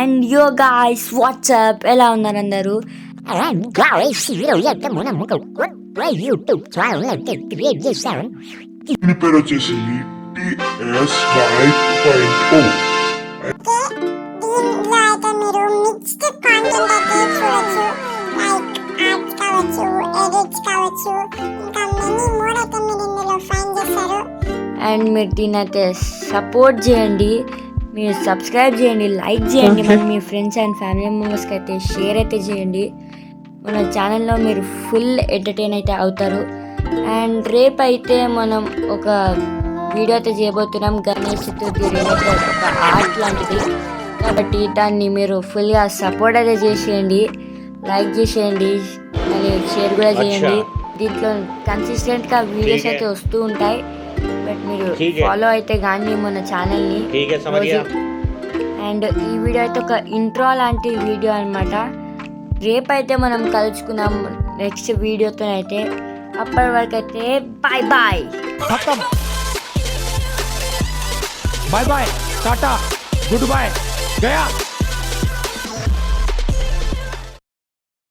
And యో guys WhatsApp ఎలా ఉన్నారు అందరూ? యూట్యూబ్ ఛానల్ అయితే క్రియేట్ చేశారు. దీని పేరు వచ్చేసి TS 5.0. దీంట్లో అయితే మీరు మిక్స్డ్ కాంటెంట్ అయితే చూడొచ్చు. లైక్ ఆర్ట్స్ కావచ్చు, ఎడిట్స్ కావచ్చు, ఇంకా మెనీ మోర్ అయితే మీరు ఇందులో ఫైండ్ చేస్తారు. అండ్ మీరు దీన్ని అయితే సపోర్ట్ చేయండి, మీరు సబ్స్క్రైబ్ చేయండి, లైక్ చేయండి, మరి మీ ఫ్రెండ్స్ అండ్ ఫ్యామిలీ మెంబర్స్కి అయితే షేర్ అయితే చేయండి. మన ఛానల్లో మీరు ఫుల్ ఎంటర్టైన్ అయితే అవుతారు. అండ్ రేపు అయితే మనం ఒక వీడియో అయితే చేయబోతున్నాం. గణేష్ చతుర్థి రిలేటెడ్ ఒక ఆర్ట్ లాంటిది, కాబట్టి దాన్ని మీరు ఫుల్గా సపోర్ట్ అయితే చేసేయండి, లైక్ చేసేయండి, మళ్ళీ షేర్ కూడా చేయండి. దీంట్లో కన్సిస్టెంట్గా వీడియోస్ అయితే వస్తూ ఉంటాయి, బట్ మీరు ఫాలో అయితే కానీ మన ఛానల్ని. అండ్ ఈ వీడియో అయితే ఒక ఇంట్రో లాంటి వీడియో అనమాట. రేపైతే మనం కలుసుకున్నాం నెక్స్ట్ వీడియోతో అయితే. అప్పటి వరకు అయితే bye bye, bye bye, tata, goodbye, गया।